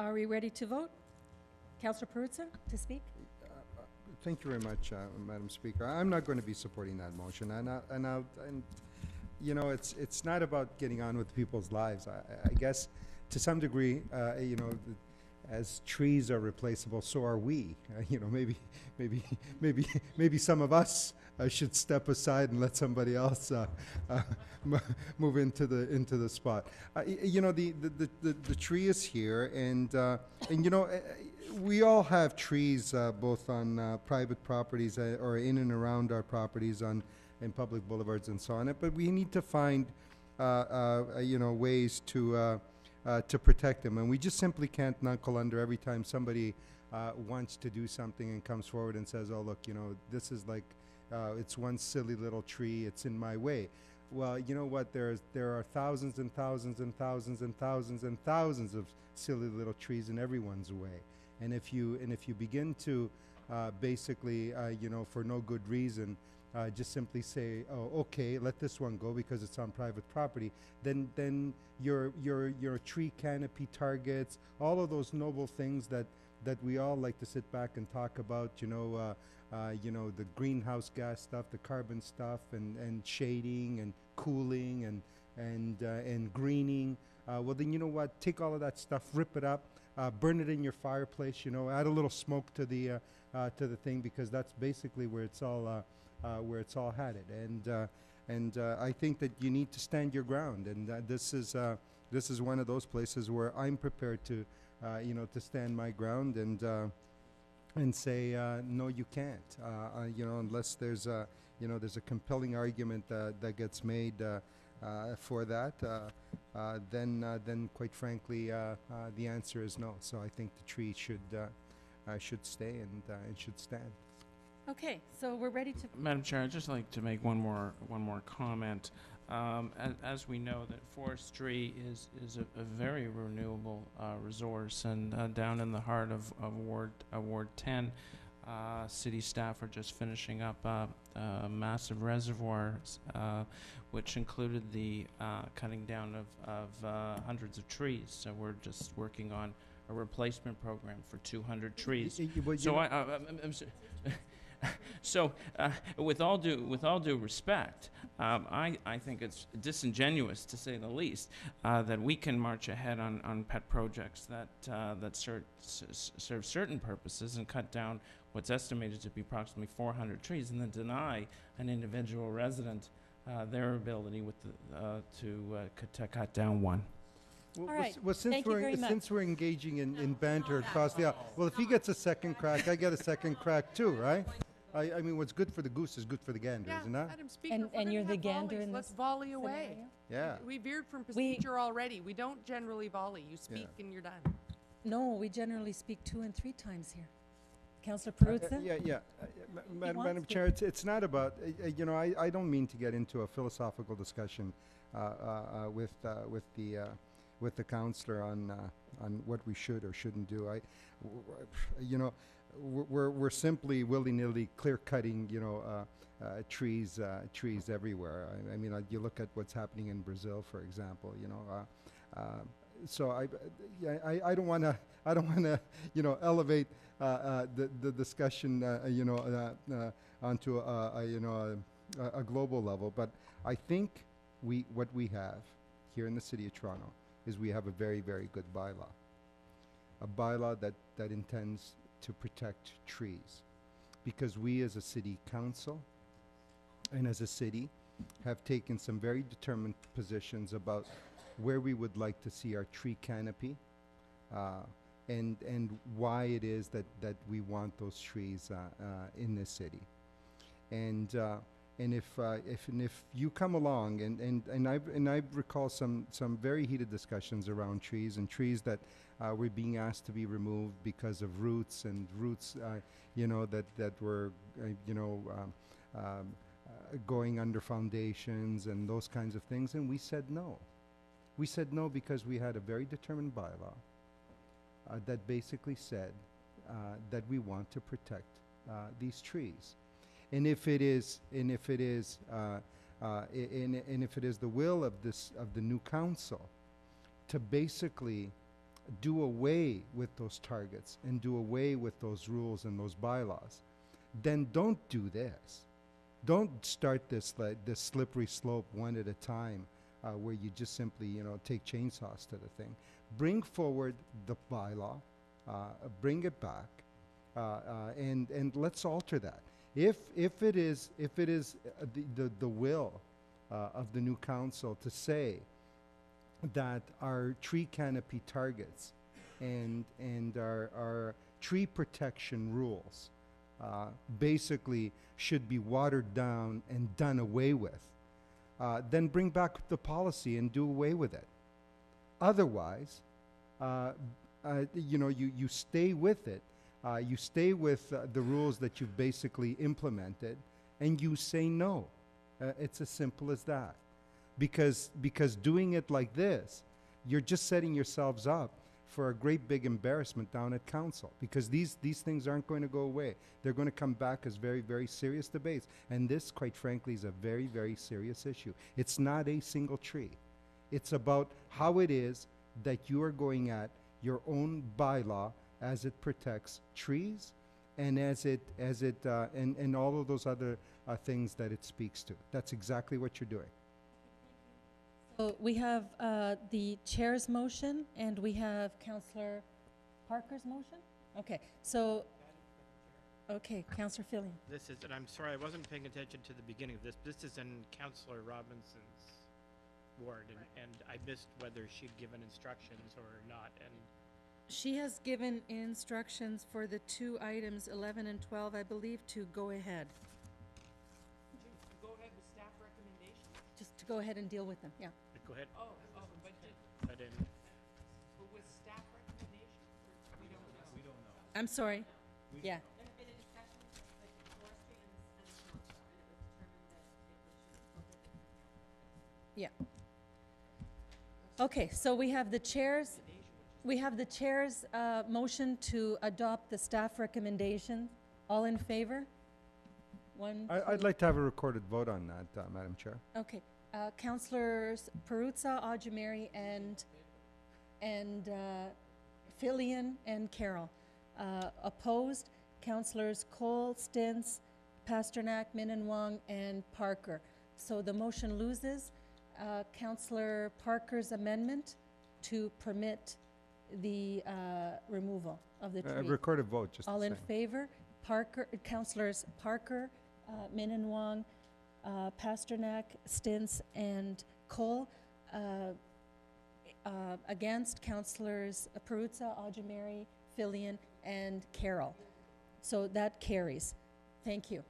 Are we ready to vote? Councillor Perruzza to speak? Thank you very much, Madam Speaker. I'm not going to be supporting that motion, and you know, it's not about getting on with people's lives. I guess to some degree, you know, as trees are replaceable, so are we. You know, maybe some of us should step aside and let somebody else move into the spot. You know, the tree is here, and you know, we all have trees both on private properties or in and around our properties in public boulevards and so on. But we need to find you know, ways to protect them, and we just simply can't knuckle under every time somebody wants to do something and comes forward and says, "Oh, look, you know, this is like it's one silly little tree. It's in my way." Well, you know what? There are thousands and thousands and thousands and thousands and thousands of silly little trees in everyone's way, and if you begin to basically, you know, for no good reason, just simply say, "Oh, okay, let this one go because it's on private property," then your tree canopy targets, all of those noble things that we all like to sit back and talk about, you know, the greenhouse gas stuff, the carbon stuff, and shading and cooling and greening. Well, then, you know what? Take all of that stuff, rip it up, burn it in your fireplace. You know, add a little smoke to the thing, because that's basically where it's all headed. And I think that you need to stand your ground, and this is one of those places where I'm prepared to, you know, to stand my ground and say, no, you can't. You know, unless there's a, you know, there's a compelling argument that gets made for that, then quite frankly, the answer is no. So I think the tree should stay and should stand. Okay, so we're ready to... Madam Chair, I'd just like to make one more comment. As we know, that forestry is a very renewable resource, and down in the heart of Ward 10, city staff are just finishing up massive reservoirs, which included the cutting down of hundreds of trees. So we're just working on a replacement program for 200 trees. So with all due respect, I think it's disingenuous, to say the least, that we can march ahead on pet projects that serve certain purposes and cut down what's estimated to be approximately 400 trees, and then deny an individual resident their ability to cut down one. All right. Well, since we're engaging in banter across the aisle, well, if he gets a second crack, I get a second crack too, right? I mean, what's good for the goose is good for the gander, isn't that? Madam Speaker, And if we're you're gonna the have gander volleys, in let's this volley away. scenario? Yeah. We veered from procedure already. We don't generally volley. You speak and you're done. No, we generally speak 2 and 3 times here. Councillor Perruzza? Madam Chair, it's not about, you know, I don't mean to get into a philosophical discussion with the councillor on what we should or shouldn't do. You know, we're simply willy-nilly clear-cutting, you know, trees everywhere. I mean, you look at what's happening in Brazil, for example. You know, so I don't want to, you know, elevate the discussion, you know, onto a global level. But I think what we have here in the City of Toronto is we have a very, very good bylaw. A bylaw that intends to protect trees, because we as a city council and as a city have taken some very determined positions about where we would like to see our tree canopy, and why it is that we want those trees in this city. And if you come along and I recall some very heated discussions around trees, and trees that were being asked to be removed because of roots, you know, that were you know, going under foundations and those kinds of things, and we said no. We said no because we had a very determined bylaw that basically said that we want to protect these trees. And if it is the will of the new council to basically do away with those targets and do away with those rules and those bylaws, then don't do this. Don't start this this slippery slope one at a time, where you just simply, take chainsaws to the thing. Bring forward the bylaw, bring it back, and let's alter that. If it is the will of the new council to say that our tree canopy targets and our tree protection rules basically should be watered down and done away with, then bring back the policy and do away with it. Otherwise, you stay with it. You stay with the rules that you've basically implemented, and you say no. It's as simple as that. Because doing it like this, you're just setting yourselves up for a great big embarrassment down at council, because these things aren't going to go away. They're going to come back as very, very serious debates. And this, quite frankly, is a very, very serious issue. It's not a single tree. It's about how it is that you are going at your own bylaw as it protects trees and and all of those other things that it speaks to. That's exactly what you're doing. So we have the chair's motion, and we have Councillor Parker's motion? Okay, so, okay, Councillor Fillion. This is, and I'm sorry, I wasn't paying attention to the beginning of this. This is in Councillor Robinson's ward, and I missed whether she'd given instructions or not, and She has given instructions for the two items, 11 and 12, I believe, to go ahead, Go ahead with staff recommendations. just to go ahead and deal with them, yeah. go ahead. But But in, with staff recommendations, or we don't know? We don't know. I'm sorry, yeah. Yeah. Okay, so we have the chair's motion to adopt the staff recommendation. All in favor? One, I'd two- like to have a recorded vote on that, Madam Chair. Okay, Councillors Perruzza, Audrey, and Fillion and Carroll. Opposed, Councillors Cole, Stintz, Pasternak, Minnan-Wong, and Parker. So the motion loses. Councillor Parker's amendment to permit the removal of the tree. Recorded vote, just All the in same. favor? Councillors Parker, Minnan-Wong, Pasternak, Stintz, and Cole. Against, Councillors Perruzza, Audrey, Fillion, and Carroll. So that carries. Thank you.